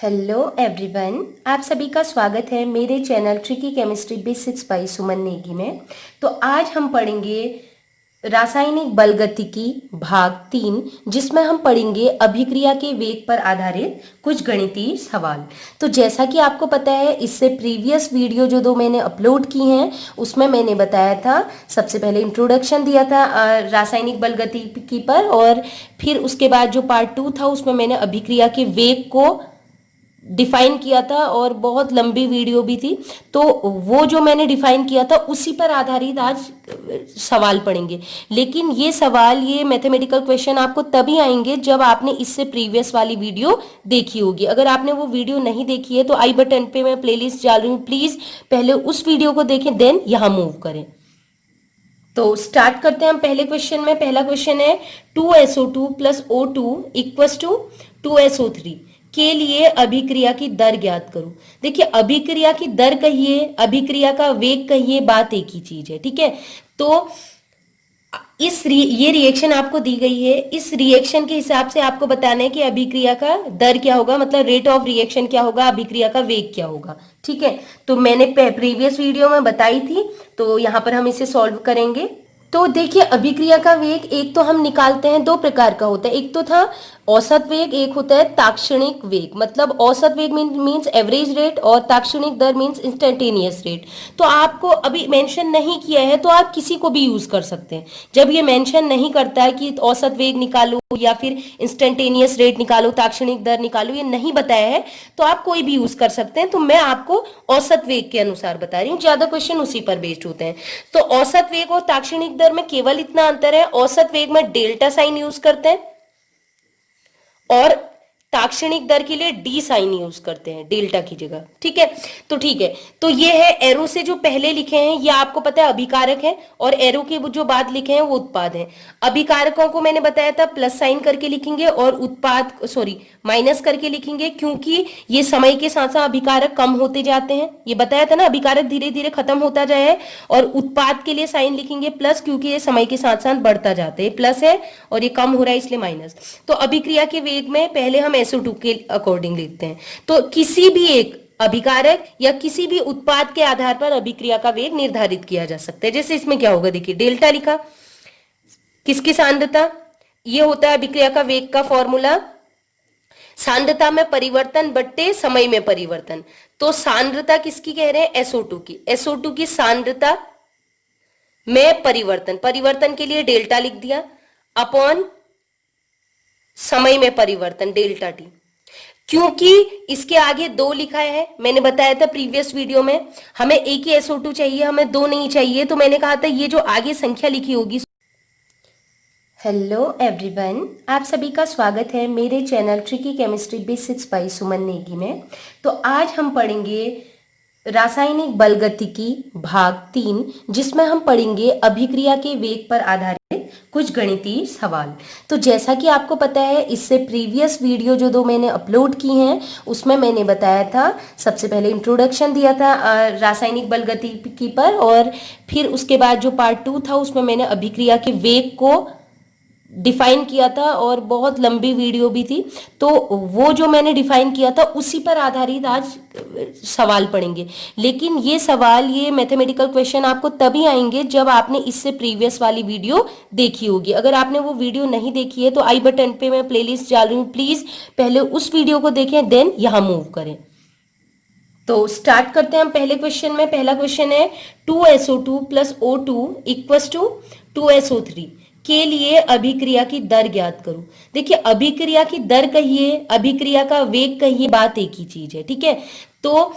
Hello everyone, आप सभी का स्वागत है मेरे channel tricky chemistry basics by Suman Negi में। तो आज हम पढ़ेंगे रासायनिक बलगतिकी भाग 3, जिसमें हम पढ़ेंगे अभिक्रिया के वेग पर आधारित कुछ गणितीय सवाल। तो जैसा कि आपको पता है, इससे प्रीवियस वीडियो जो दो मैंने अपलोड की हैं उसमें मैंने बताया था, सबसे पहले इंट्रोडक्शन दिया था रासायनिक बलगतिकी पर, और फिर उसके बाद जो पार्ट 2 था उसमें मैंने अभिक्रिया के वेग को डिफाइन किया था और बहुत लंबी वीडियो भी थी। तो वो जो मैंने डिफाइन किया था उसी पर आधारित आज सवाल पढ़ेंगे। लेकिन ये सवाल, ये मैथमेटिकल क्वेश्चन आपको तभी आएंगे जब आपने इससे प्रीवियस वाली वीडियो देखी होगी। अगर आपने वो वीडियो नहीं देखी है तो आई बटन पे मैं प्लेलिस्ट डाल रही हूँ, प्लीज पहले उस वीडियो को देखें, देन यहाँ मूव करें। तो स्टार्ट करते हैं हम पहले क्वेश्चन में। पहला क्वेश्चन है 2SO2 plus O2 equals to 2SO3 के लिए अभिक्रिया की दर ज्ञात करो। देखिए, अभिक्रिया की दर कहिए, अभिक्रिया का वेग कहिए, बात एक ही चीज है, ठीक है। तो ये रिएक्शन आपको दी गई है, इस रिएक्शन के हिसाब से आपको बताना है कि अभिक्रिया का दर क्या होगा, मतलब रेट ऑफ रिएक्शन क्या होगा, अभिक्रिया का वेग क्या होगा, ठीक है। तो मैंने प्रीवियस वीडियो में बताई थी, तो यहां पर हम इसे सॉल्व करेंगे। तो देखिए, अभिक्रिया का वेग एक तो हम निकालते हैं, दो प्रकार का होता है। एक तो था औसत वेग, एक होता है ताक्षणिक वेग। मतलब औसत वेग मीन्स एवरेज रेट और ताक्षणिक दर मीन्स इंस्टेंटेनियस रेट। तो आपको अभी मेंशन नहीं किया है तो आप किसी को भी यूज कर सकते हैं। जब ये मेंशन नहीं करता है कि औसत वेग निकालो या फिर इंस्टेंटेनियस रेट निकालो, ताक्षणिक दर निकालो, ये नहीं बताया है तो आप कोई भी यूज कर सकते हैं। तो मैं आपको औसत वेग के अनुसार बता रही हूँ, ज्यादा क्वेश्चन उसी पर बेस्ड होते हैं। तो औसत वेग और ताक्षणिक दर में केवल इतना अंतर है, औसत वेग में डेल्टा साइन यूज करते हैं और ताक्षणिक दर के लिए डी साइन यूज करते हैं डेल्टा की जगह, ठीक है। तो ठीक है, तो ये है एरो से जो पहले लिखे हैं ये आपको पता है अभिकारक है, और एरो के जो बाद लिखे हैं वो उत्पाद है। अभिकारकों को मैंने बताया था प्लस साइन करके लिखेंगे और उत्पाद माइनस करके लिखेंगे, क्योंकि ये समय के साथ साथ अभिकारक कम होते जाते हैं। ये बताया था ना, अभिकारक धीरे धीरे खत्म होता जाए। और उत्पाद के लिए साइन लिखेंगे प्लस, क्योंकि ये समय के साथ साथ बढ़ता जाता है, प्लस है और ये कम हो रहा है इसलिए माइनस। तो अभिक्रिया के वेग में पहले हम SO2 के अकॉर्डिंग लिखते हैं। तो किसी भी एक अभिकारक या किसी भी उत्पाद के आधार पर अभिक्रिया का वेग निर्धारित किया जा सकता है। जैसे इसमें क्या होगा, देखिए डेल्टा लिखा, किसकी सांद्रता, ये होता है अभिक्रिया का वेग का फॉर्मूला, सांद्रता में परिवर्तन बट्टे समय में परिवर्तन। तो सांद्रता किसकी कह रहे हैं, SO2 की। SO2 की सांद्रता में परिवर्तन, परिवर्तन के लिए डेल्टा लिख दिया, अपॉन समय में परिवर्तन डेल्टा टी। क्योंकि इसके आगे 2 लिखा है, मैंने बताया था प्रीवियस वीडियो में, हमें एक ही SO2 चाहिए, हमें 2 नहीं चाहिए। तो मैंने कहा था ये जो आगे संख्या लिखी होगी। हेलो एवरीवन, आप सभी का स्वागत है मेरे channel tricky chemistry basics by Suman Negi में। तो आज हम पढ़ेंगे रासायनिक बलगतिकी भाग 3, जिसमें हम पढ़ेंगे अभिक्रिया के वेग पर आधारित कुछ गणितीय सवाल। तो जैसा कि आपको पता है, इससे प्रीवियस वीडियो जो दो मैंने अपलोड की हैं उसमें मैंने बताया था, सबसे पहले इंट्रोडक्शन दिया था रासायनिक बलगतिकी पर, और फिर उसके बाद जो पार्ट 2 था उसमें मैंने अभिक्रिया के वेग को डिफाइन किया था और बहुत लंबी वीडियो भी थी। तो वो जो मैंने डिफाइन किया था उसी पर आधारित आज सवाल पढ़ेंगे। लेकिन ये सवाल, ये मैथमेटिकल क्वेश्चन आपको तभी आएंगे जब आपने इससे प्रीवियस वाली वीडियो देखी होगी। अगर आपने वो वीडियो नहीं देखी है तो आई बटन पे मैं प्लेलिस्ट डाल रही हूँ, प्लीज पहले उस वीडियो को देखें, देन यहाँ मूव करें। तो स्टार्ट करते हैं हम पहले क्वेश्चन में। पहला क्वेश्चन है 2SO2 plus O2 equals to 2SO3 के लिए अभिक्रिया की दर ज्ञात करो। देखिए, अभिक्रिया की दर कहिए, अभिक्रिया का वेग कहिए, बात एक ही चीज है, ठीक है। तो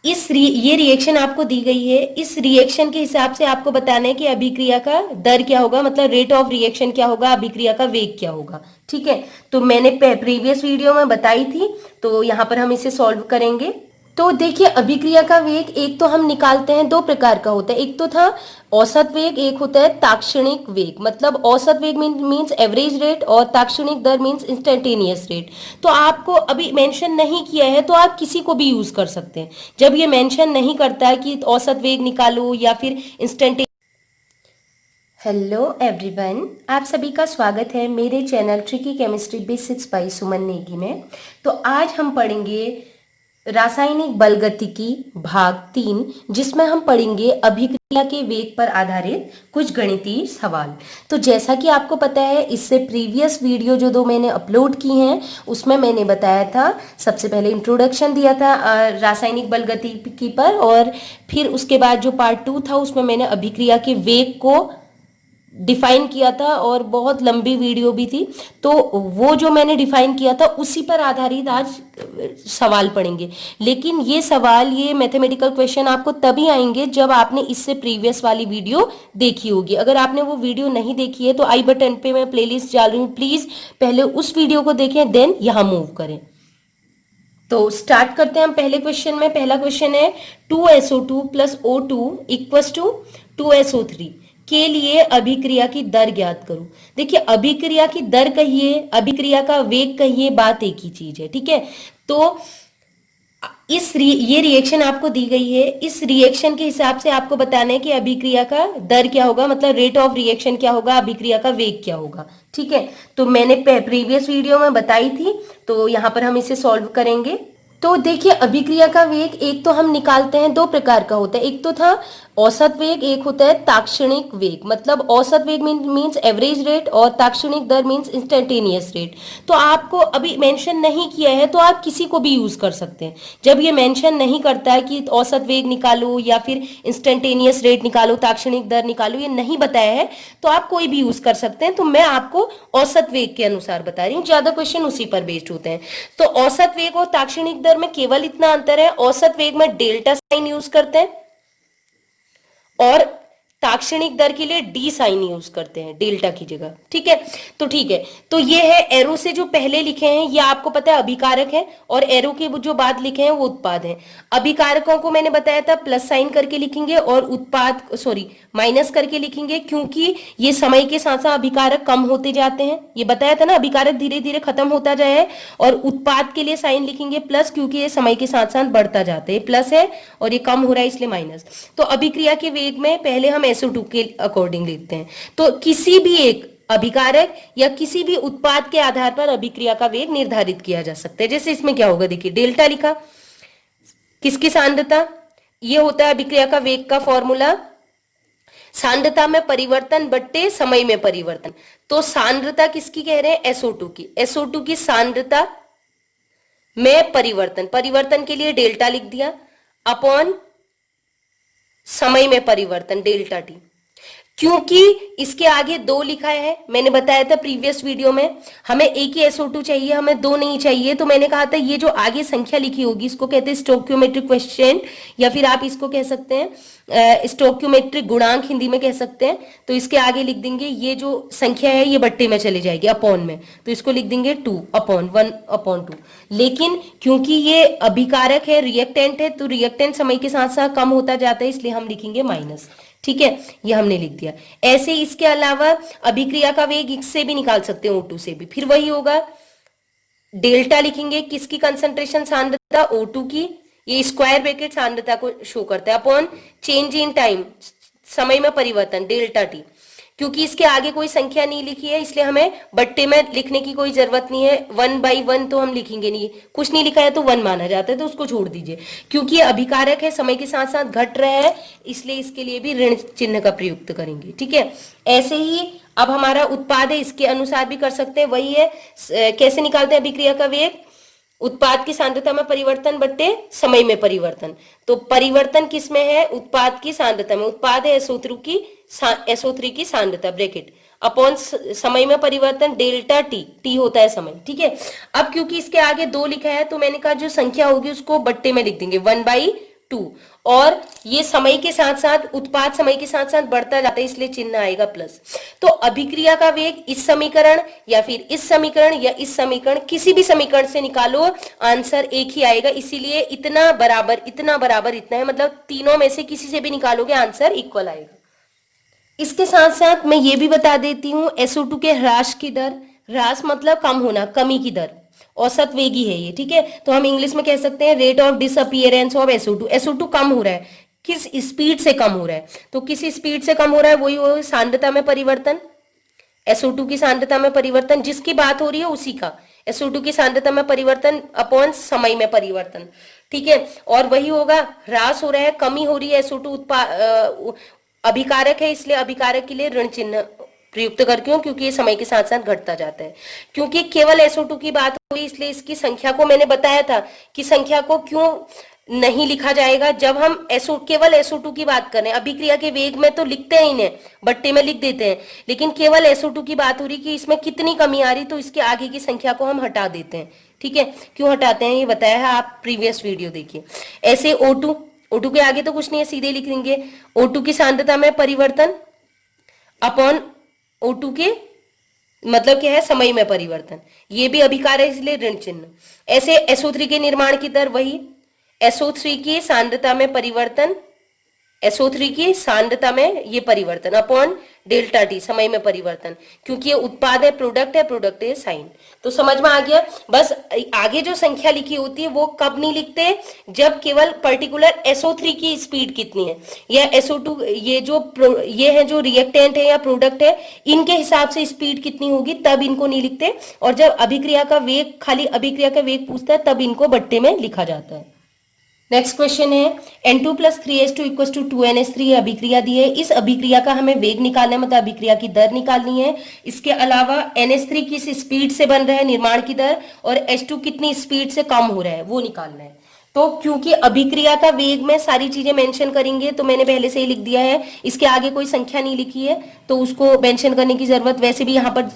ये रिएक्शन आपको दी गई है, इस रिएक्शन के हिसाब से आपको बताना है कि अभिक्रिया का दर क्या होगा, मतलब रेट ऑफ रिएक्शन क्या होगा, अभिक्रिया का वेग क्या होगा, ठीक है। तो मैंने प्रीवियस वीडियो में बताई थी, तो यहां पर हम इसे सॉल्व करेंगे। तो देखिए, अभिक्रिया का वेग एक तो हम निकालते हैं, दो प्रकार का होता है। एक तो था औसत वेग, एक होता है ताक्षणिक वेग। मतलब औसत वेग मीन्स एवरेज रेट और ताक्षणिक दर मीन्स इंस्टेंटेनियस रेट। तो आपको अभी मेंशन नहीं किया है तो आप किसी को भी यूज कर सकते हैं। जब ये मेंशन नहीं करता है कि औसत वेग निकालो या फिर इंस्टेंटेनियस। हेलो एवरीवन, आप सभी का स्वागत है मेरे channel tricky chemistry basics by Suman Negi में। तो आज हम पढ़ेंगे रासायनिक बलगतिकी भाग 3, जिसमें हम पढ़ेंगे अभिक्रिया के वेग पर आधारित कुछ गणितीय सवाल। तो जैसा कि आपको पता है, इससे प्रीवियस वीडियो जो दो मैंने अपलोड की हैं उसमें मैंने बताया था, सबसे पहले इंट्रोडक्शन दिया था रासायनिक बलगतिकी पर, और फिर उसके बाद जो पार्ट 2 था उसमें मैंने अभिक्रिया के वेग को डिफाइन किया था और बहुत लंबी वीडियो भी थी। तो वो जो मैंने डिफाइन किया था उसी पर आधारित आज सवाल पढ़ेंगे। लेकिन ये सवाल, ये मैथमेटिकल क्वेश्चन आपको तभी आएंगे जब आपने इससे प्रीवियस वाली वीडियो देखी होगी। अगर आपने वो वीडियो नहीं देखी है तो आई बटन पे मैं प्लेलिस्ट डाल रही हूँ, प्लीज पहले उस वीडियो को देखें, देन यहाँ मूव करें। तो स्टार्ट करते हैं हम पहले क्वेश्चन में। पहला क्वेश्चन है 2SO2 plus O2 equals to 2SO3 के लिए अभिक्रिया की दर ज्ञात करो। देखिए, अभिक्रिया की दर कहिए, अभिक्रिया का वेग कहिए, बात एक ही चीज है, ठीक है। तो ये रिएक्शन आपको दी गई है, इस रिएक्शन के हिसाब से आपको बताना है कि अभिक्रिया का दर क्या होगा, मतलब रेट ऑफ रिएक्शन क्या होगा, अभिक्रिया का वेग क्या होगा, ठीक है। तो मैंने प्रीवियस वीडियो में बताई थी, तो यहाँ पर हम इसे सॉल्व करेंगे। तो देखिए, अभिक्रिया का वेग एक तो हम निकालते हैं, दो प्रकार का होता है। एक तो था औसत वेग, एक होता है ताक्षणिक वेग। मतलब औसत वेग मीन्स एवरेज रेट और ताक्षणिक दर मीन्स इंस्टेंटेनियस रेट। तो आपको अभी मेंशन नहीं किया है तो आप किसी को भी यूज कर सकते हैं। जब ये मेंशन नहीं करता है कि औसत वेग निकालो या फिर इंस्टेंटेनियस रेट निकालो, ताक्षणिक दर निकालो, ये नहीं बताया है तो आप कोई भी यूज कर सकते हैं। तो मैं आपको औसत वेग के अनुसार बता रही हूँ, ज्यादा क्वेश्चन उसी पर बेस्ड होते हैं। तो औसत वेग और ताक्षणिक दर में केवल इतना अंतर है, औसत वेग में डेल्टा साइन यूज करते हैं और ताक्षणिक दर के लिए डी साइन यूज करते हैं डेल्टा की जगह, ठीक है। तो ठीक है, तो ये है एरो से जो पहले लिखे हैं ये आपको पता है अभिकारक है, और एरो के जो बाद लिखे हैं वो उत्पाद है। अभिकारकों को मैंने बताया था प्लस साइन करके लिखेंगे और उत्पाद माइनस करके लिखेंगे, क्योंकि ये समय के साथ साथ अभिकारक कम होते जाते हैं। ये बताया था ना, अभिकारक धीरे धीरे खत्म होता जाए। और उत्पाद के लिए साइन लिखेंगे प्लस, क्योंकि ये समय के साथ साथ बढ़ता जाता है, प्लस है और ये कम हो रहा है इसलिए माइनस। तो अभिक्रिया के वेग में पहले हम SO2 के अकॉर्डिंग लिखते हैं। तो किसी भी एक अभिकारक या किसी भी उत्पाद के आधार पर अभिक्रिया का वेग निर्धारित किया जा सकता है। जैसे इसमें क्या होगा, देखिए डेल्टा लिखा, किसकी सांद्रता, ये होता है अभिक्रिया का वेग का फॉर्मूला, सांद्रता में परिवर्तन बट्टे समय में परिवर्तन। तो सांद्रता किसकी कह रहे हैं, SO2 की। SO2 की सांद्रता में परिवर्तन, परिवर्तन के लिए डेल्टा लिख दिया, अपॉन समय में परिवर्तन डेल्टा टी। क्योंकि इसके आगे 2 लिखा है, मैंने बताया था प्रीवियस वीडियो में, हमें एक ही SO2 चाहिए, हमें 2 नहीं चाहिए। तो मैंने कहा था ये जो आगे संख्या लिखी होगी इसको कहते हैं स्टोक्योमेट्रिक क्वेश्चन, या फिर आप इसको कह सकते हैं स्टोक्योमेट्रिक गुणांक, हिंदी में कह सकते हैं। तो इसके आगे लिख देंगे, ये जो संख्या है ये बट्टे में चली जाएगी अपॉन में, तो इसको लिख देंगे 2 अपॉन 1/2। लेकिन क्योंकि ये अभिकारक है, रिएक्टेंट है, तो रिएक्टेंट समय के साथ साथ कम होता जाता है, इसलिए हम लिखेंगे माइनस, ठीक है। ये हमने लिख दिया। ऐसे इसके अलावा अभिक्रिया का वेग इससे भी निकाल सकते हैं, O2 से भी, फिर वही होगा, डेल्टा लिखेंगे, किसकी कंसंट्रेशन, सांद्रता, O2 की, ये स्क्वायर ब्रैकेट सांद्रता को शो करता है, अपॉन चेंज इन टाइम, समय में परिवर्तन, डेल्टा टी। क्योंकि इसके आगे कोई संख्या नहीं लिखी है इसलिए हमें बट्टे में लिखने की कोई जरूरत नहीं है। 1/1 तो हम लिखेंगे नहीं, कुछ नहीं लिखा है तो 1 माना जाता है, तो उसको छोड़ दीजिए। क्योंकि अभिकारक है, समय के साथ साथ घट रहा है, इसलिए इसके लिए भी ऋण चिन्ह का प्रयुक्त करेंगे, ठीक है। ऐसे ही अब हमारा उत्पाद है, इसके अनुसार भी कर सकते हैं, वही है। कैसे निकालते हैं अभिक्रिया का वेग, उत्पाद की सांद्रता में परिवर्तन बट्टे समय में परिवर्तन। तो परिवर्तन किसमें है, उत्पाद की सांद्रता में, उत्पाद है SO3 की सांद्रता ब्रैकेट अपॉन समय में परिवर्तन डेल्टा टी, टी होता है समय, ठीक है। अब क्योंकि इसके आगे 2 लिखा है तो मैंने कहा जो संख्या होगी उसको बट्टे में लिख देंगे 1/2, और ये समय के साथ साथ, उत्पाद समय के साथ साथ बढ़ता जाता है इसलिए चिन्ह आएगा प्लस। तो अभिक्रिया का वेग इस समीकरण या फिर इस समीकरण या इस समीकरण, किसी भी समीकरण से निकालो, आंसर एक ही आएगा। इसीलिए इतना बराबर इतना बराबर इतना है, मतलब तीनों में से किसी से भी निकालोगे आंसर इक्वल आएगा। इसके साथ साथ मैं ये भी बता देती हूँ SO2 के ह्रास की दर, ह्रास मतलब कम होना, कमी की दर, औसत वेगी है ये, ठीक है। तो हम इंग्लिश में कह सकते हैं rate of disappearance of SO2। SO2 कम हो रहा है, किस स्पीड से कम हो रहा है। तो किस स्पीड से कम हो रहा है, वही हो सांद्रता में परिवर्तन, SO2 की सांद्रता में परिवर्तन, जिसकी बात हो रही है उसी का, SO2 की सांद्रता में परिवर्तन अपॉन समय में परिवर्तन, ठीक है। और वही होगा, ह्रास हो रहा है, कमी हो रही है, SO2 अभिकारक है, इसलिए अभिकारक के लिए ऋण चिन्ह प्रयुक्त करती हूँ, क्योंकि ये समय के साथ साथ घटता जाता है। क्योंकि केवल SO2 की बात हुई, इसलिए इसकी संख्या को मैंने बताया था कि संख्या को क्यों नहीं लिखा जाएगा। जब हम केवल SO2 की बात करें, अभिक्रिया के वेग में तो लिखते ही नहीं, बट्टे में लिख देते हैं, लेकिन केवल SO2 की बात हो रही कि इसमें कितनी कमी आ रही, तो इसके आगे की संख्या को हम हटा देते हैं, ठीक है। क्यों हटाते हैं ये बताया है, आप प्रीवियस वीडियो देखिए। ऐसे O2 के आगे तो कुछ नहीं है, सीधे लिख देंगे O2 की सांद्रता में परिवर्तन अपॉन O2 के मतलब क्या है, समय में परिवर्तन, ये भी अभिकार है इसलिए ऋण चिन्ह। ऐसे SO3 के निर्माण की दर, वही SO3 की सांद्रता में परिवर्तन, SO3 की सांद्रता में ये परिवर्तन अपॉन डेल्टा टी, समय में परिवर्तन, क्योंकि ये उत्पाद है, प्रोडक्ट है साइन। तो समझ में आ गया। बस आगे जो संख्या लिखी होती है वो कब नहीं लिखते, जब केवल पर्टिकुलर SO3 की स्पीड कितनी है, या SO2 ये है जो रिएक्टेंट है या प्रोडक्ट है, इनके हिसाब से स्पीड कितनी होगी, तब इनको नहीं लिखते। और जब अभिक्रिया का वेग, खाली अभिक्रिया का वेग पूछता है, तब इनको बट्टे में लिखा जाता है। नेक्स्ट क्वेश्चन है, N2 + 3H2 = 2NH3 अभिक्रिया दी है। इस अभिक्रिया का हमें वेग निकालना है, मतलब अभिक्रिया की दर निकालनी है। इसके अलावा NH3 किस स्पीड से बन रहा है, निर्माण की दर, और H2 कितनी स्पीड से कम हो रहा है, वो निकालना है। तो क्योंकि अभिक्रिया का वेग में सारी चीजें मेंशन करेंगे, तो मैंने पहले से ही लिख दिया है, इसके आगे कोई संख्या नहीं लिखी है, तो उसको मेंशन करने की जरूरत, वैसे भी यहाँ पर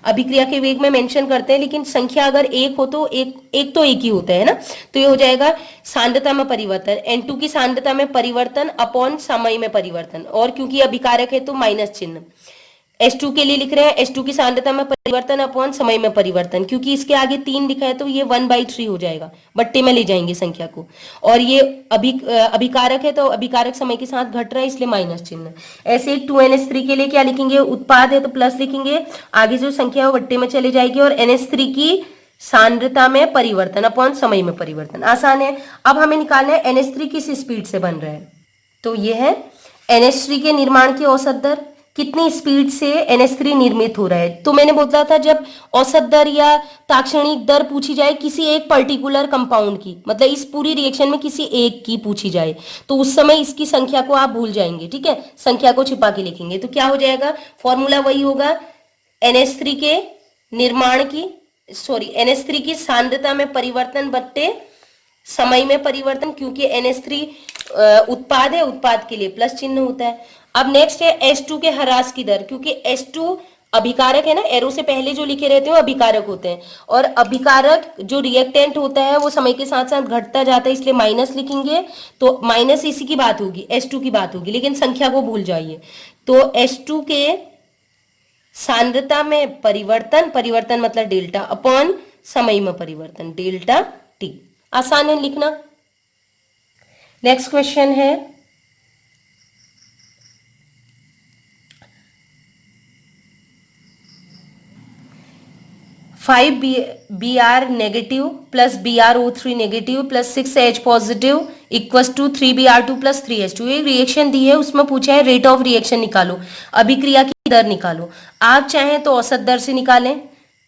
अभिक्रिया के वेग में मेंशन करते हैं, लेकिन संख्या अगर एक हो तो एक ही होता है ना। तो ये हो जाएगा सांद्रता में परिवर्तन, N2 की सांद्रता में परिवर्तन अपॉन समय में परिवर्तन, और क्योंकि अभिकारक है तो माइनस चिन्ह। H2 के लिए लिख रहे हैं H2 की सांद्रता में परिवर्तन अपॉन समय में परिवर्तन, क्योंकि इसके आगे 3 लिखा है तो ये 1/3 हो जाएगा, बट्टे में ले जाएंगे संख्या को। और ये अभिकारक है तो अभिकारक समय के साथ घट रहा है, इसलिए माइनस चिन्ह। ऐसे 2NH3 के लिए क्या लिखेंगे, उत्पाद है तो प्लस लिखेंगे, आगे जो संख्या है वो बट्टे में चले जाएगी, और NH3 की सांद्रता में परिवर्तन अपॉन समय में परिवर्तन। आसान है। अब हमें निकालना है NH3 किस स्पीड से बन रहा है, तो ये है NH3 के निर्माण की औसत दर, कितनी स्पीड से NH3 निर्मित हो रहा है। तो मैंने बोला था, जब औसत दर या ताक्षणिक दर पूछी जाए किसी एक पर्टिकुलर कंपाउंड की, मतलब इस पूरी रिएक्शन में किसी एक की पूछी जाए, तो उस समय इसकी संख्या को आप भूल जाएंगे, ठीक है, संख्या को छिपा के लिखेंगे। तो क्या हो जाएगा, फॉर्मूला वही होगा, NH3 के निर्माण की NH3 की सांद्रता में परिवर्तन बट्टे समय में परिवर्तन, क्योंकि NH3 उत्पाद है, उत्पाद के लिए प्लस चिन्ह होता है। अब नेक्स्ट है H2 के ह्रास की दर, क्योंकि H2 अभिकारक है ना, एरो से पहले जो लिखे रहते हैं वो अभिकारक होते हैं, और अभिकारक जो रिएक्टेंट होता है वो समय के साथ साथ घटता जाता है, इसलिए माइनस लिखेंगे। तो माइनस इसी की बात होगी, H2 की बात होगी, लेकिन संख्या को भूल जाइए। तो H2 के सांद्रता में परिवर्तन मतलब डेल्टा अपॉन समय में परिवर्तन, डेल्टा टी। आसान है लिखना। नेक्स्ट क्वेश्चन है, 5Br negative plus BrO3 negative plus 6H positive equals to 3Br2 plus 3H2। एक रिएक्शन दी है, उसमें पूछा है रेट ऑफ रिएक्शन निकालो, अभिक्रिया की दर निकालो। आप चाहें तो औसत दर से निकालें,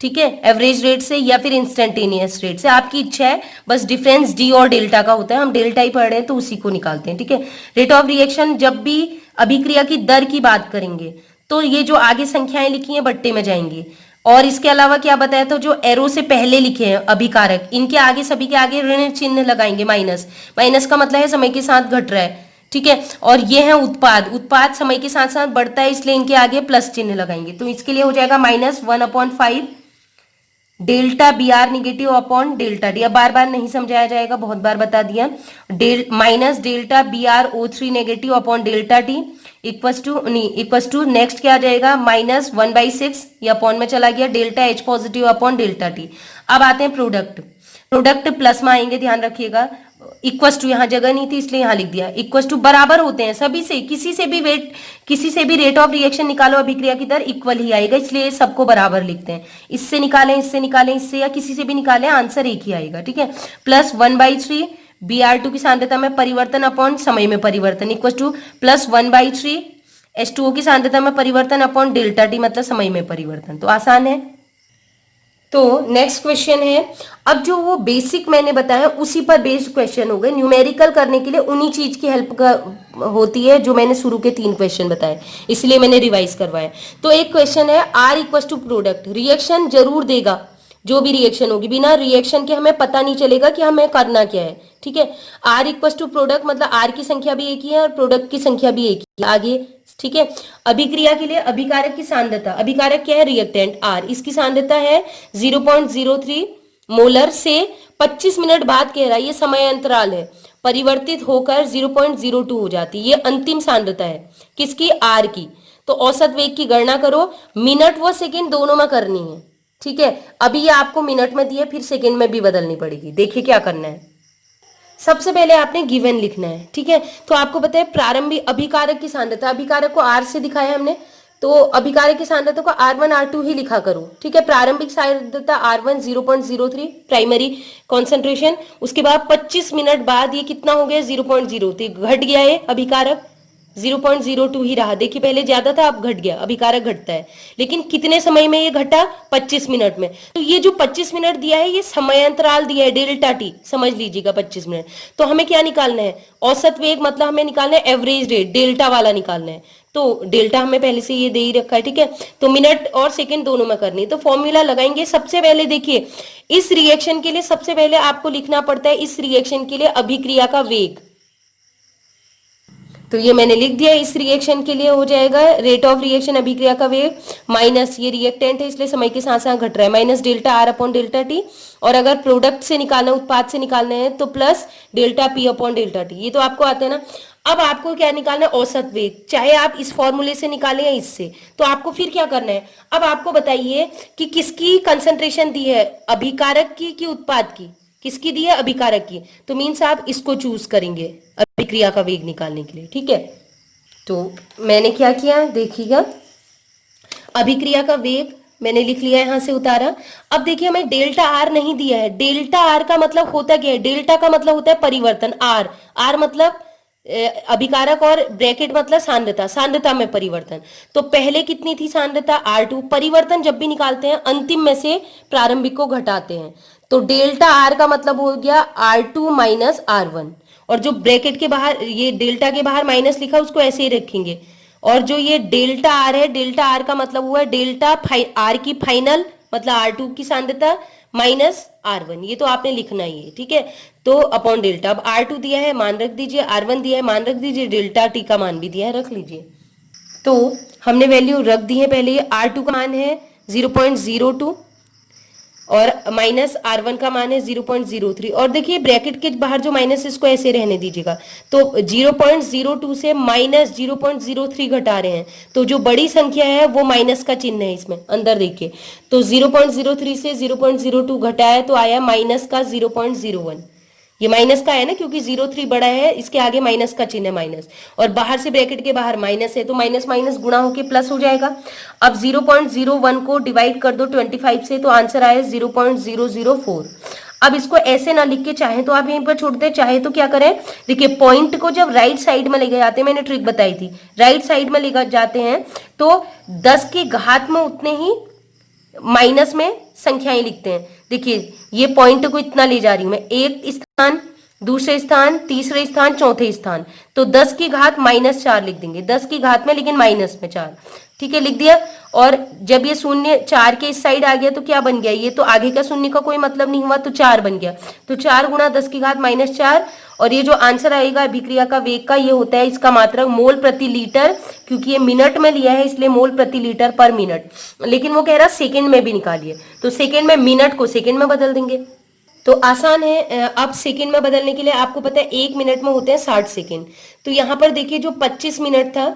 ठीक है, एवरेज रेट से, या फिर इंस्टेंटेनियस रेट से, आपकी इच्छा है। बस डिफरेंस डी और डेल्टा का होता है, हम डेल्टा ही पढ़ रहे हैं तो उसी को निकालते हैं, ठीक है। रेट ऑफ रिएक्शन, जब भी अभिक्रिया की दर की बात करेंगे तो ये जो आगे संख्याएं लिखी हैं बट्टे में जाएंगी। और इसके अलावा क्या बताया, तो जो एरो से पहले लिखे हैं अभिकारक, इनके आगे, सभी के आगे ऋण चिन्ह लगाएंगे, माइनस। माइनस का मतलब है समय के साथ घट रहा है, ठीक है। और ये है उत्पाद समय के साथ साथ बढ़ता है, इसलिए इनके आगे प्लस चिन्ह लगाएंगे। तो इसके लिए हो जाएगा -1/5 delta Br negative upon delta D. अब बार बार नहीं समझाया जाएगा, बहुत बार बता दिया। Minus delta BrO3 negative upon delta T equals to next क्या आ जाएगा, -1/6, ये अपॉन में चला गया, delta H positive upon delta T. अब आते हैं प्रोडक्ट प्लस में आएंगे, ध्यान रखिएगा। इक्वल्स टू, यहाँ जगह नहीं थी इसलिए यहाँ लिख दिया। इक्वल्स टू बराबर होते हैं सभी से, किसी से भी रेट ऑफ रिएक्शन निकालो, अभिक्रिया की दर इक्वल ही आएगा, इसलिए सबको बराबर लिखते हैं। इससे निकालें, इससे या किसी से भी निकालें, आंसर एक ही आएगा, ठीक है। प्लस 1/3 Br2 की सांद्रता में परिवर्तन अपॉन समय में परिवर्तन इक्वल टू +1/3 H2O की सांद्रता में परिवर्तन अपॉन डेल्टा टी मतलब समय में परिवर्तन। तो आसान है। तो नेक्स्ट क्वेश्चन है, अब जो वो बेसिक मैंने बताया उसी पर बेस्ड क्वेश्चन हो गए। न्यूमेरिकल करने के लिए उन्हीं चीज की हेल्प होती है जो मैंने शुरू के 3 क्वेश्चन बताए, इसलिए मैंने रिवाइज करवाया। तो एक क्वेश्चन है, R equal to product, reaction जरूर देगा, जो भी रिएक्शन होगी, बिना रिएक्शन के हमें पता नहीं चलेगा कि हमें करना क्या है। ठीक है, R इक्वल टू प्रोडक्ट मतलब R की संख्या भी एक ही है और प्रोडक्ट की संख्या भी एक ही है। आगे ठीक है, अभिक्रिया के लिए अभिकारक की सांद्रता, अभिकारक क्या है, रिएक्टेंट R, इसकी सांद्रता है 0.03 मोलर से 25 मिनट बाद कह रहा है, ये समय अंतराल है, परिवर्तित होकर 0.02 हो जाती है। ये अंतिम सांद्रता है किसकी, R की। तो औसत वेग की गणना करो, मिनट व सेकेंड दोनों में करनी है। ठीक है, अभी ये आपको मिनट में दिए, फिर सेकेंड में भी बदलनी पड़ेगी। देखिए क्या करना है, सबसे पहले आपने गिवन लिखना है। ठीक है, तो आपको पता है प्रारंभिक अभिकारक की सांद्रता, अभिकारक को R से दिखाया हमने, तो अभिकारक की सांद्रता को R1 R2 ही लिखा करो। ठीक है, प्रारंभिक सांद्रता R1 0.03 प्राइमरी कॉन्सेंट्रेशन, उसके बाद 25 मिनट बाद ये कितना हो गया, 0.03, घट गया है अभिकारक, 0.02 ही रहा। देखिए पहले ज्यादा था, अब घट गया, अभिकारक घटता है, लेकिन कितने समय में ये घटा, 25 मिनट में। तो ये जो 25 मिनट दिया है ये समय अंतराल दिया है, डेल्टा टी समझ लीजिएगा 25 मिनट। तो हमें क्या निकालना है, औसत वेग मतलब हमें निकालना है एवरेज रेट, डेल्टा वाला निकालना है। तो डेल्टा हमें पहले से ये दे ही रखा है। ठीक है, तो मिनट और सेकंड दोनों में करनी है। तो फॉर्मूला लगाएंगे। सबसे पहले देखिए, इस रिएक्शन के लिए सबसे पहले आपको लिखना पड़ता है, इस रिएक्शन के लिए अभिक्रिया का वेग, तो ये मैंने लिख दिया। इस रिएक्शन के लिए हो जाएगा रेट ऑफ रिएक्शन, अभिक्रिया का वेग, माइनस ये रिएक्टेंट है इसलिए समय के साथ साथ घट रहा है, minus delta R upon delta T, और अगर प्रोडक्ट से निकालना, उत्पाद से निकालना है तो plus delta P upon delta T. ये तो आपको आता है ना। अब आपको क्या निकालना है, औसत वेग, चाहे आप इस फॉर्मूले से निकालें या इससे। तो आपको फिर क्या करना है, अब आपको बताइए कि किसकी कंसंट्रेशन दी है, अभिकारक की कि उत्पाद की, किसकी दी है, अभिकारक की। तो मीन्स आप इसको चूज करेंगे अभिक्रिया का वेग निकालने के लिए। ठीक है, तो मैंने क्या किया देखिएगा, अभिक्रिया का वेग मैंने लिख लिया, यहां से उतारा। अब देखिए हमें डेल्टा आर नहीं दिया है। डेल्टा आर का मतलब होता क्या है, डेल्टा का मतलब होता है परिवर्तन, आर, आर मतलब अभिकारक और ब्रैकेट मतलब सांद्रता, सांद्रता में परिवर्तन। तो पहले कितनी थी सांद्रता, R2, परिवर्तन जब भी निकालते हैं अंतिम में से प्रारंभिक को घटाते हैं। तो डेल्टा आर का मतलब हो गया R2 माइनस R1, और जो ब्रैकेट के बाहर ये डेल्टा के बाहर माइनस लिखा उसको ऐसे ही रखेंगे। और जो ये डेल्टा आर है, डेल्टा आर का मतलब हुआ डेल्टा आर की फाइनल मतलब R2 की सांद्रता माइनस R1, ये तो आपने लिखना ही है। ठीक है, तो अपॉन डेल्टा, अब R2 दिया है मान रख दीजिए, R1 दिया है मान रख दीजिए, डेल्टा टी का मान भी दिया है रख लीजिए। तो हमने वैल्यू रख दी है। पहले ये R2 का मान है 0.02 और माइनस R1 का मान है 0.03, और देखिए ब्रैकेट के बाहर जो माइनस इसको ऐसे रहने दीजिएगा। तो 0.02 से माइनस 0.03 घटा रहे हैं, तो जो बड़ी संख्या है वो माइनस का चिन्ह है इसमें अंदर देखिए। तो 0.03 से 0.02 घटाया तो आया माइनस का 0.01, ये माइनस का है ना क्योंकि 0.3 बड़ा है, इसके आगे माइनस का चिन्ह है माइनस, और बाहर से ब्रैकेट के बाहर माइनस है तो माइनस माइनस गुणा होके प्लस हो जाएगा। अब 0.01 को डिवाइड कर दो 25 से तो आंसर आया 0.004। अब इसको ऐसे ना लिख के, चाहे तो आप यहीं पर छोड़ दें, चाहे तो क्या करें, देखिए पॉइंट को जब राइट साइड में लेके जाते हैं, मैंने ट्रिक बताई थी, राइट साइड में लेकर जाते हैं तो 10 की घात में उतने ही माइनस में संख्याएं लिखते हैं। देखिए ये पॉइंट को इतना ले जा रही हूं मैं, एक स्थान, दूसरे स्थान, तीसरे स्थान, चौथे स्थान, तो 10 की घात -4 लिख देंगे, 10 की घात में लेकिन माइनस में 4। ठीक है, लिख दिया। और जब ये शून्य 4 के इस साइड आ गया तो क्या बन गया, ये तो आगे का शून्य का कोई मतलब नहीं हुआ तो 4 बन गया। तो 4 गुणा 10 की घात -4, और ये जो आंसर आएगा अभिक्रिया का वेग का, ये होता है इसका मात्रक मोल प्रति लीटर, क्योंकि ये मिनट में लिया है इसलिए मोल प्रति लीटर पर मिनट, लेकिन वो कह रहा सेकंड में भी निकालिए, तो सेकंड में मिनट को सेकंड में बदल देंगे। तो आसान है। अब सेकंड में बदलने के लिए आपको पता है 1 मिनट में होते हैं 60 सेकंड, तो यहां पर देखिए जो 25 मिनट था,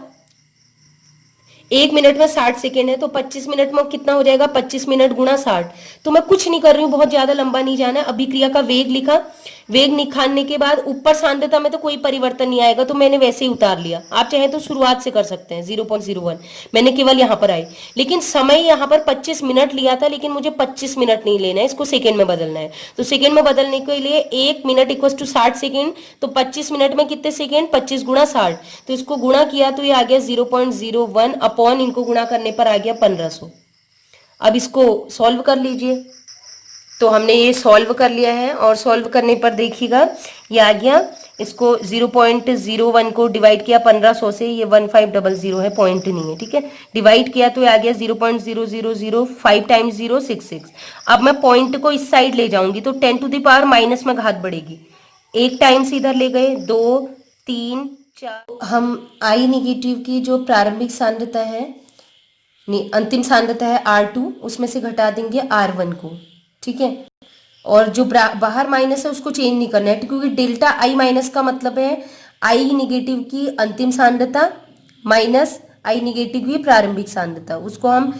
1 मिनट में 60 सेकेंड है, तो 25 मिनट में कितना हो जाएगा, 25 मिनट गुणा 60। तो मैं कुछ नहीं कर रही हूँ, बहुत ज्यादा लंबा नहीं जाना है। अभिक्रिया का वेग लिखा, वेग निकालने के बाद ऊपर सांद्रता में तो कोई परिवर्तन नहीं आएगा, तो मैंने वैसे ही उतार लिया। आप चाहे तो शुरुआत से कर सकते हैं 0.01, मैंने केवल यहाँ पर आई। लेकिन समय यहाँ पर 25 मिनट लिया था, लेकिन मुझे 25 मिनट नहीं लेना है, इसको सेकेंड में बदलना है। तो सेकेंड में बदलने के लिए 1 मिनट इक्वल टू 60 सेकेंड। तो 25 मिनट में कितने सेकेंड, 25 गुणा 60, तो इसको गुणा किया तो ये आ गया 0.01 अपॉन, इनको गुणा करने पर आ गया 1500। अब इसको सॉल्व कर लीजिए। तो हमने ये सॉल्व कर लिया है, और सॉल्व करने पर देखिएगा ये आ गया। इसको 0.01 को डिवाइड किया 1500 से, ये 1500 है, पॉइंट नहीं है, ठीक है। डिवाइड किया तो ये आ गया 0.0005 टाइम्स 0 66। अब मैं पॉइंट को इस साइड ले जाऊंगी तो 10 टू द पावर माइनस में घात बढ़ेगी। एक टाइम्स इधर ले गए, 2 3 4। हम आई निगेटिव की जो प्रारंभिक सांद्रता है, अंतिम सांद्रता है R2, उसमें से घटा देंगे R1 को, ठीक है। और जो बाहर माइनस है उसको चेंज नहीं करना है, क्योंकि डेल्टा आई माइनस का मतलब है आई निगेटिव की अंतिम सांद्रता माइनस आई निगेटिव की प्रारंभिक सांद्रता। उसको हम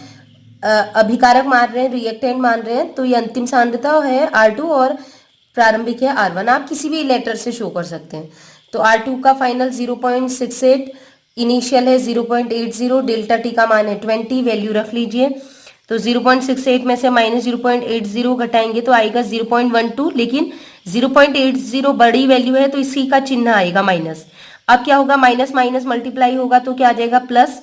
अभिकारक मान रहे हैं, रिएक्टेंट मान रहे हैं, तो ये अंतिम सांद्रता है R2 और प्रारंभिक है R1। आप किसी भी लेटर से शो कर सकते हैं। तो R2 का फाइनल 0.68, इनिशियल है 0.80, डेल्टा टी का मान है 20, वैल्यू रख लीजिए। तो 0.68 में से माइनस 0.80 घटाएंगे तो आएगा 0.12, लेकिन 0.80 बड़ी वैल्यू है तो इसी का चिन्ह आएगा माइनस। अब क्या होगा, माइनस माइनस मल्टीप्लाई होगा तो क्या आ जाएगा प्लस,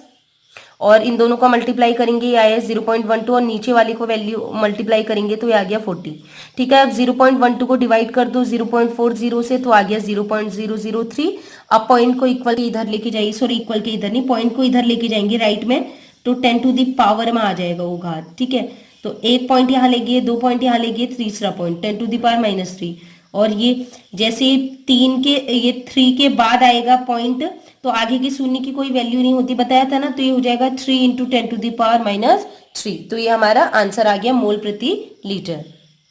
और इन दोनों को मल्टीप्लाई करेंगे ये आया 0.12, और नीचे वाले को वैल्यू मल्टीप्लाई करेंगे तो ये आ गया 40, ठीक है। अब 0.12 को डिवाइड कर दो 0.40 से, तो आ गया 0.003। अब पॉइंट को इक्वल के इधर लेके जाइए, सॉरी इक्वल के इधर नहीं, पॉइंट को इधर लेके जाएंगे राइट में, तो 10 टू दी पावर में आ जाएगा वो घात, ठीक है। तो एक पॉइंट यहाँ लेंगे, 2 पॉइंट यहाँ लेंगे, तीसरा पॉइंट 10 टू दी पावर -3। और ये जैसे 3 के बाद आएगा पॉइंट, तो आगे की शून्य की कोई वैल्यू नहीं होती, बताया था ना। तो ये हो जाएगा 3 इंटू 10 टू दी पावर -3। तो ये हमारा आंसर आ गया मोल प्रति लीटर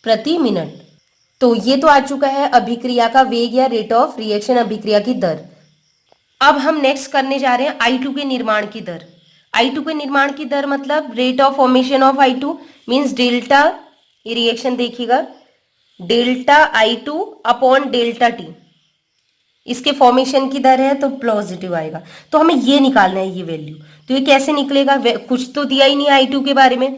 प्रति मिनट। तो ये तो आ चुका है अभिक्रिया का वेग या रेट ऑफ रिएक्शन, अभिक्रिया की दर। अब हम नेक्स्ट करने जा रहे हैं I2 के निर्माण की दर। I2 के निर्माण की दर मतलब rate of formation of I2 means delta, ये रिएक्शन देखिएगा, delta I2 upon delta T, इसके फॉर्मेशन की दर है तो पॉजिटिव आएगा। तो हमें ये निकालना है ये वैल्यू। तो ये कैसे निकलेगा, कुछ तो दिया ही नहीं I2 के बारे में,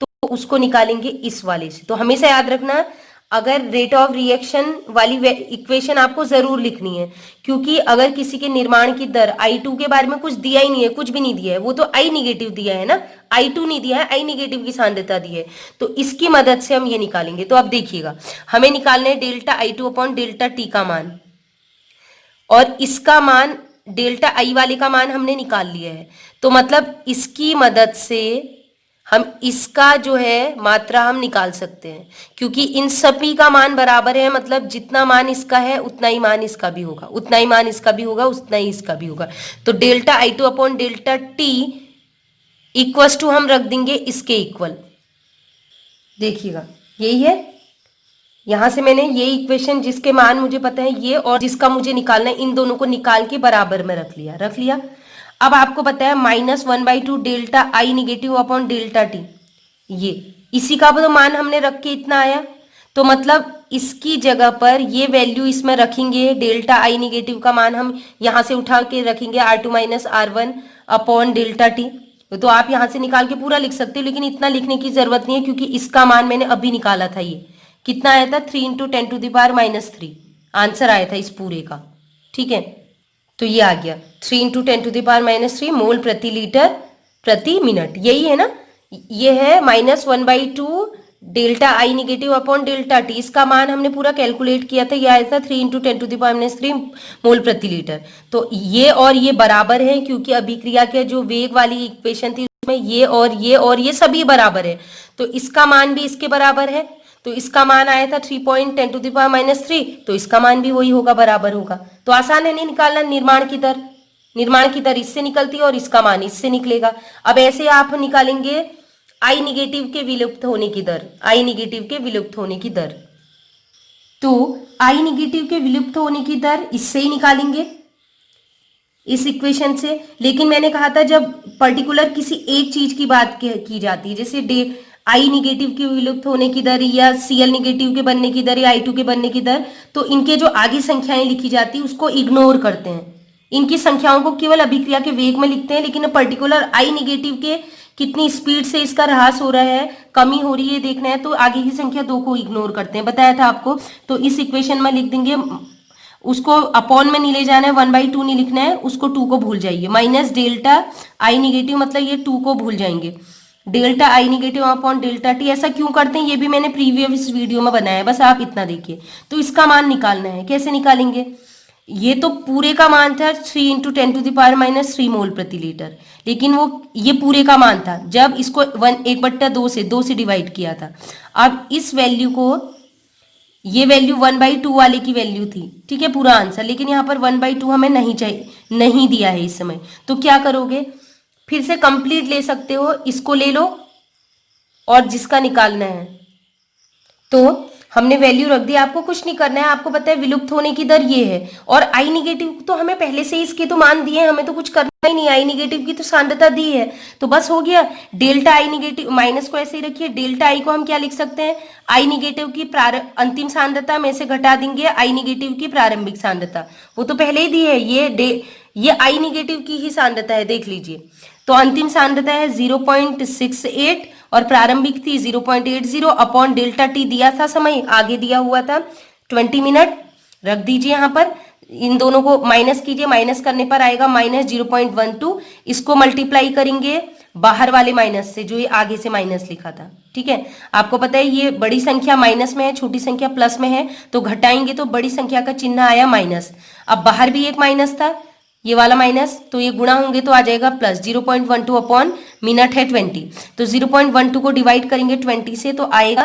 तो उसको निकालेंगे इस वाले से। तो हमेशा याद रखना, अगर रेट ऑफ रिएक्शन वाली इक्वेशन आपको जरूर लिखनी है, क्योंकि अगर किसी के निर्माण की दर I2 के बारे में कुछ दिया ही नहीं है, कुछ भी नहीं दिया है, वो तो I निगेटिव दिया है ना, I2 नहीं दिया है, I निगेटिव की सांद्रता दी है, तो इसकी मदद से हम ये निकालेंगे। तो अब देखिएगा, हमें निकालना है delta I2 upon delta T का मान, और इसका मान डेल्टा आई वाले का मान हमने निकाल लिया है। तो मतलब इसकी मदद से हम इसका जो है मात्रा हम निकाल सकते हैं, क्योंकि इन सभी का मान बराबर है, मतलब जितना मान इसका है उतना ही मान इसका भी होगा, उतना ही मान इसका भी होगा, उतना ही इसका भी होगा। तो delta I2 upon delta T equals to हम रख देंगे इसके इक्वल। देखिएगा यही है, यहां से मैंने ये इक्वेशन जिसके मान मुझे पता है ये, और जिसका मुझे निकालना है, इन दोनों को निकाल के बराबर में रख लिया। अब आपको पता है -1/2 डेल्टा आई निगेटिव अपॉन डेल्टा टी, ये इसी का तो मान हमने रख के इतना आया। तो मतलब इसकी जगह पर ये वैल्यू इसमें रखेंगे, डेल्टा आई निगेटिव का मान हम यहां से उठा के रखेंगे R2 - R1 upon delta T. तो आप यहां से निकाल के पूरा लिख सकते हो, लेकिन इतना लिखने की जरूरत नहीं है, क्योंकि इसका मान मैंने अभी निकाला था। ये कितना आया था, 3 into 10 to the power -3 answer आया था इस पूरे का, ठीक है। तो ये आ गया 3 इंटू 10 टू द पावर -3 मोल प्रति लीटर प्रति मिनट, यही है ना। ये है -1/2 डेल्टा आई निगेटिव अपॉन डेल्टा टी, इसका मान हमने पूरा कैलकुलेट किया था, ये आया था 3 इंटू 10 टू द पावर -3 मोल प्रति लीटर। तो ये और ये बराबर है, क्योंकि अभिक्रिया के जो वेग वाली इक्वेशन थी उसमें ये और ये सभी बराबर है, तो इसका मान भी इसके बराबर है। तो इसका मान आया था 3.10 टू द पावर -3, तो इसका मान भी वही होगा, बराबर होगा। तो आसान है नहीं निकालना निर्माण की दर, निर्माण की दर इससे निकलती है और इसका मान इससे निकलेगा। अब ऐसे आप निकालेंगे आई निगेटिव के विलुप्त होने की दर, आई निगेटिव के विलुप्त होने की दर। तो आई निगेटिव के विलुप्त होने की दर इससे ही निकालेंगे, इस इक्वेशन से। लेकिन मैंने कहा था जब पर्टिकुलर किसी एक चीज की बात की जाती है, जैसे आई निगेटिव के विलुप्त होने की दर या Cl निगेटिव के बनने की दर या I2 के बनने की दर, तो इनके जो आगे संख्याएं लिखी जाती है उसको इग्नोर करते हैं। इनकी संख्याओं को केवल अभिक्रिया के वेग में लिखते हैं, लेकिन पर्टिकुलर आई निगेटिव के कितनी स्पीड से इसका ह्रास हो रहा है, कमी हो रही है देखना है, तो आगे की संख्या 2 को इग्नोर करते हैं, बताया था आपको। तो इस इक्वेशन में लिख देंगे, उसको अपॉन में नहीं ले जाना है, 1/2 नहीं लिखना है, उसको 2 को भूल जाइए। माइनस डेल्टा आई निगेटिव मतलब ये 2 को भूल जाएंगे, डेल्टा आई निगेटिव अपॉन डेल्टा टी। ऐसा क्यों करते हैं ये भी मैंने प्रीवियस वीडियो में बनाया है, बस आप इतना देखिए। तो इसका मान निकालना है, कैसे निकालेंगे? ये तो पूरे का मान था 3 इंटू 10⁻³ मोल प्रति लीटर, लेकिन वो ये पूरे का मान था जब इसको 1/2 से डिवाइड किया था। अब इस वैल्यू को, ये वैल्यू 1/2 वाले की वैल्यू थी, ठीक है, पूरा आंसर, लेकिन यहाँ पर 1/2 हमें नहीं चाहिए, नहीं दिया है इस समय। तो क्या करोगे, फिर से कंप्लीट ले सकते हो, इसको ले लो और जिसका निकालना है। तो हमने वैल्यू रख दी, आपको कुछ नहीं करना है, आपको पता है विलुप्त होने की दर ये है, और आई निगेटिव तो हमें पहले से ही इसके तो मान दिए हैं, हमें तो कुछ करना ही नहीं, आई निगेटिव की तो सांद्रता दी है, तो बस हो गया। डेल्टा आई निगेटिव, माइनस को ऐसे ही रखिए, डेल्टा आई को हम क्या लिख सकते हैं, आई निगेटिव की अंतिम सांद्रता में से घटा देंगे आई निगेटिव की प्रारंभिक सांद्रता, वो तो पहले ही दी है, ये आई निगेटिव की ही सांद्रता है, देख लीजिए। तो अंतिम सांद्रता है 0.68 और प्रारंभिक थी 0.80 अपॉन डेल्टा टी दिया था समय, आगे दिया हुआ था 20 मिनट, रख दीजिए यहाँ पर। इन दोनों को माइनस कीजिए, माइनस करने पर आएगा -0.12, इसको मल्टीप्लाई करेंगे बाहर वाले माइनस से, जो ये आगे से माइनस लिखा था, ठीक है। आपको पता है ये बड़ी संख्या माइनस में है, छोटी संख्या प्लस में है, तो घटाएंगे तो बड़ी संख्या का चिन्ह आया माइनस। अब बाहर भी एक माइनस था, ये वाला माइनस, तो ये गुणा होंगे तो आ जाएगा प्लस। 0.12 अपॉन मिनट है 20, तो 0.12 को डिवाइड करेंगे 20 से तो आएगा,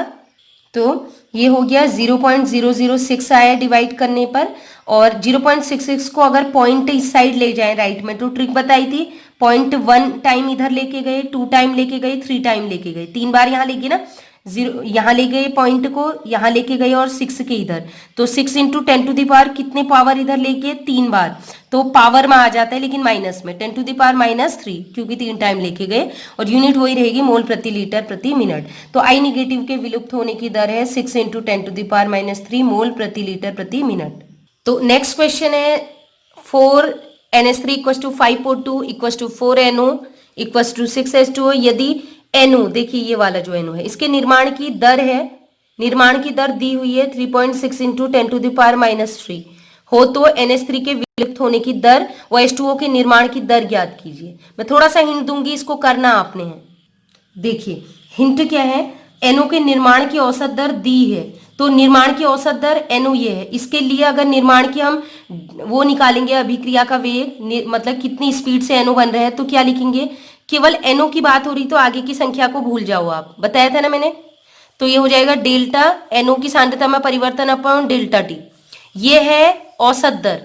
तो ये हो गया 0.006 आया डिवाइड करने पर। और 0.66 को अगर पॉइंट इस साइड ले जाए राइट में, तो ट्रिक बताई थी, 0.1 टाइम इधर लेके गए, 2 टाइम लेके गए, 3 टाइम लेके गए, 3 बार यहाँ लेके ना, 0 यहाँ ले गए पॉइंट को, यहाँ लेके गए और 6 के इधर, तो 6 इंटू 10⁻, कितने पावर इधर लेके 3 बार, तो पावर में आ जाता है लेकिन माइनस में, 10⁻³ क्योंकि 3 टाइम लेके गए, और यूनिट वही रहेगी मोल प्रति लीटर प्रति मिनट। तो आई निगेटिव के विलुप्त होने की दर है 6 इंटू 10⁻³ मोल प्रति लीटर प्रति मिनट। तो नेक्स्ट क्वेश्चन है 4NH3 = 5O2 = 4NO = 6H2O। यदि NO, देखिए ये वाला जो NO है, इसके निर्माण की दर है, निर्माण की दर दी हुई है 3.6 इंटू 10⁻³ हो, तो NH3 के विलुप्त होने की दर व H2O के निर्माण की दर ज्ञात कीजिए। मैं थोड़ा सा हिंट दूंगी, इसको करना आपने है। देखिए हिंट क्या है, NO के निर्माण की औसत दर दी है, तो निर्माण की औसत दर NO ये है, इसके लिए अगर निर्माण की हम वो निकालेंगे अभिक्रिया का वेग, मतलब कितनी स्पीड से NO बन रहा है, तो क्या लिखेंगे, केवल NO की बात हो रही तो आगे की संख्या को भूल जाओ, आप बताया था ना मैंने। तो ये हो जाएगा डेल्टा NO की सांद्रता में परिवर्तन अपॉन डेल्टा टी, ये है औसत दर,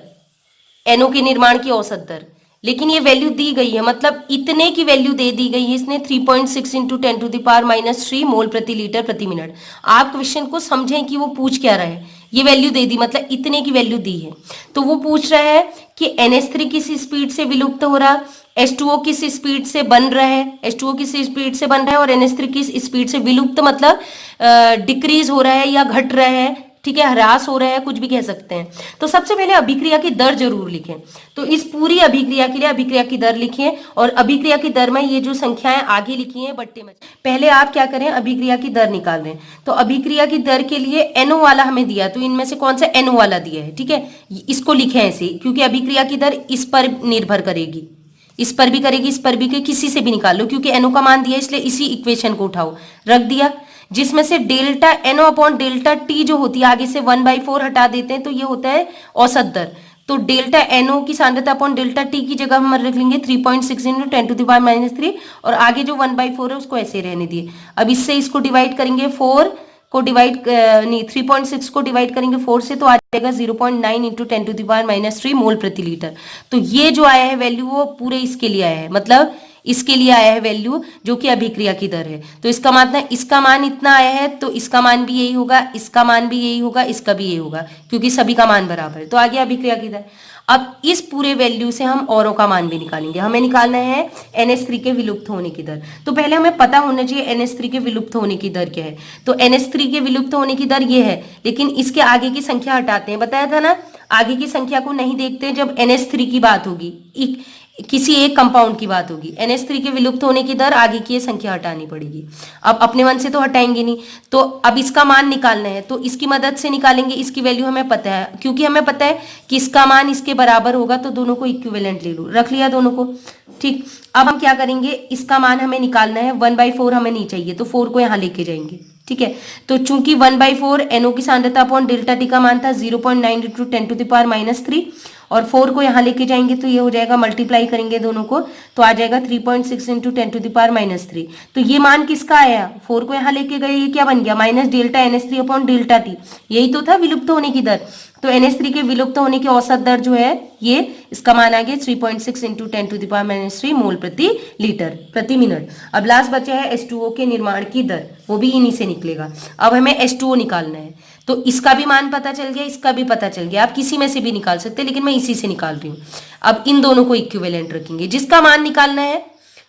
NO के निर्माण की औसत दर, लेकिन ये वैल्यू दी गई है, मतलब इतने की वैल्यू दे दी गई है इसने 3.6 इंटू 10⁻³ मोल प्रति लीटर प्रति मिनट। आप क्वेश्चन को समझें कि वो पूछ क्या रहा है, ये वैल्यू दे दी मतलब इतने की वैल्यू दी है, तो वो पूछ रहा है कि NH3 किस स्पीड से विलुप्त हो रहा, H2O किस स्पीड से बन रहा है, H2O किस स्पीड से बन रहा है, और NH3 किस स्पीड से विलुप्त मतलब डिक्रीज हो रहा है या घट रहा है, ठीक है, ह्रास हो रहा है, कुछ भी कह सकते हैं। तो सबसे पहले अभिक्रिया की दर जरूर लिखें, तो इस पूरी अभिक्रिया के लिए अभिक्रिया की दर लिखिए, और अभिक्रिया की दर में ये जो संख्याएं आगे लिखी हैं बट्टे में, पहले आप क्या करें, अभिक्रिया की दर निकाल रहे हैं, तो अभिक्रिया की दर के लिए NO वाला हमें दिया, तो इनमें से कौन सा NO वाला दिया है, ठीक है, इसको लिखें ऐसे, क्योंकि अभिक्रिया की दर इस पर निर्भर करेगी, इस पर भी करेगी, इस पर भी, किसी से भी निकाल लो, क्योंकि NO का मान दिया इसलिए इसी इक्वेशन को उठाओ, रख दिया, जिसमें से delta NO upon delta T जो होती है, आगे से 1/4 हटा देते हैं तो ये होता है औसत दर, तो डेल्टा NO की सांद्रता अपॉन डेल्टा टी की जगह हम रख लेंगे 3.6 इंटू 10⁻³ और आगे जो 1/4 है उसको ऐसे रहने दिए। अब इससे इसको डिवाइड करेंगे, 4 को डिवाइड नहीं 3.6 को डिवाइड करेंगे 4 से, तो आ जाएगा 0.9 इंटू 10⁻³ मोल प्रति लीटर। तो ये जो आया है वैल्यू वो पूरे इसके लिए आया है, मतलब इसके लिए आया है वैल्यू जो कि अभिक्रिया की दर है। तो इसका मतलब इसका मान इतना आया है तो इसका मान भी यही होगा, इसका मान भी यही होगा, इसका भी यही होगा, क्योंकि सभी का मान बराबर है। तो आ गया अभिक्रिया की दर। अब इस पूरे वैल्यू से हम औरों का मान भी निकालेंगे। हमें निकालना है NH3 के विलुप्त होने की दर। तो पहले हमें पता होना चाहिए NH3 के विलुप्त होने की दर क्या है। तो NH3 के विलुप्त होने की दर ये है, लेकिन इसके आगे की संख्या हटाते हैं, बताया था ना, आगे की संख्या को नहीं देखते जब NH3 की बात होगी, किसी एक कंपाउंड की बात होगी। NH3 के विलुप्त होने की दर, आगे की ये संख्या हटानी पड़ेगी। अब अपने मन से तो हटाएंगे नहीं, तो अब इसका मान निकालना है, तो इसकी मदद से निकालेंगे। इसकी वैल्यू हमें पता है, क्योंकि हमें पता है कि इसका मान इसके बराबर होगा, तो दोनों को इक्विवेलेंट ले लो, रख लिया दोनों को। ठीक, अब हम क्या करेंगे, इसका मान हमें निकालना है। 1/4 हमें नहीं चाहिए, तो 4 को यहाँ लेके जाएंगे। ठीक है, तो चूंकि 1/4 NO की सांद्रता अपॉन डेल्टा टी का मान था 0.9 × 10⁻³ और 4 को यहाँ लेके जाएंगे तो ये हो जाएगा, मल्टीप्लाई करेंगे दोनों को तो आ जाएगा 3.6 × 10⁻³ तो ये मान किसका आया, 4 को यहाँ लेके गए, ये क्या बन गया, minus delta NH3 upon delta T, यही तो था विलुप्त होने की दर। तो NH3 के विलुप्त होने की औसत दर जो है ये, इसका मान आ गया 3.6 × 10⁻³ मोल प्रति लीटर प्रति मिनट। अब लास्ट बचा है H2O के निर्माण की दर, वो भी इन्हीं से निकलेगा। अब हमें H2O निकालना है, तो इसका भी मान पता चल गया, इसका भी पता चल गया, आप किसी में से भी निकाल सकते हैं, लेकिन मैं इसी से निकाल रही हूँ। अब इन दोनों को इक्विवेलेंट रखेंगे, जिसका मान निकालना है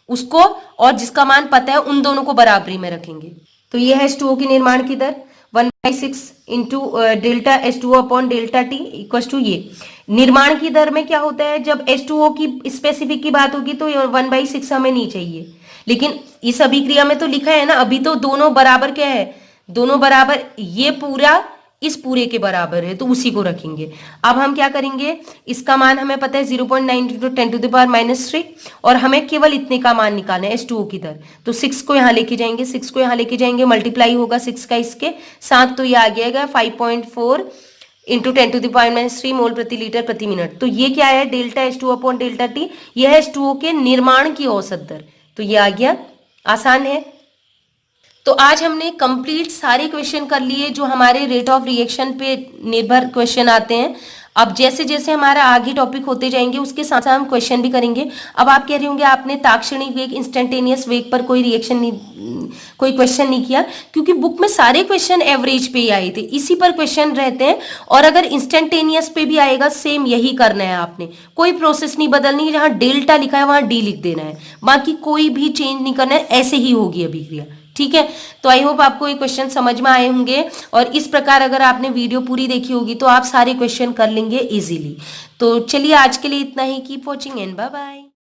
उसको और जिसका मान पता है उन दोनों को बराबरी में रखेंगे। तो ये है H2O की निर्माण की दर 1/6 × delta H2O upon delta T equals to ये। निर्माण की दर में क्या होता है, जब H2O की स्पेसिफिक की बात होगी तो 1/6 हमें नहीं चाहिए, लेकिन इस अभिक्रिया में तो लिखा है ना, अभी तो दोनों बराबर क्या है, दोनों बराबर, ये पूरा इस पूरे के बराबर है, तो उसी को रखेंगे। अब हम क्या करेंगे, इसका मान हमें पता है 0.9 × 10⁻³ और हमें केवल इतने का मान निकालना है H2O की दर। तो 6 को यहाँ लेके जाएंगे, 6 को यहाँ लेके जाएंगे, मल्टीप्लाई होगा 6 का इसके साथ, तो ये आ गया 5.4 × 10⁻³ मोल प्रति लीटर प्रति मिनट। तो ये क्या है, delta H2O upon delta T, यह है H2O के निर्माण की औसत दर। तो ये आ गया, आसान है। तो आज हमने कंप्लीट सारे क्वेश्चन कर लिए जो हमारे रेट ऑफ रिएक्शन पे निर्भर क्वेश्चन आते हैं। अब जैसे जैसे हमारा आगे टॉपिक होते जाएंगे उसके साथ साथ हम क्वेश्चन भी करेंगे। अब आप कह रहे होंगे आपने ताक्षणिक वेग, इंस्टेंटेनियस वेग पर कोई रिएक्शन नहीं, कोई क्वेश्चन नहीं किया, क्योंकि बुक में सारे क्वेश्चन एवरेज पे ही आए थे, इसी पर क्वेश्चन रहते हैं। और अगर इंस्टेंटेनियस पे भी आएगा सेम यही करना है आपने, कोई प्रोसेस नहीं बदलनी है, जहां डेल्टा लिखा है वहां डी लिख देना है, बाकी कोई भी चेंज नहीं करना है, ऐसे ही होगी अभिक्रिया। ठीक है, तो आई होप आपको ये क्वेश्चन समझ में आए होंगे, और इस प्रकार अगर आपने वीडियो पूरी देखी होगी तो आप सारे क्वेश्चन कर लेंगे इजीली। तो चलिए आज के लिए इतना ही, keep watching and bye bye.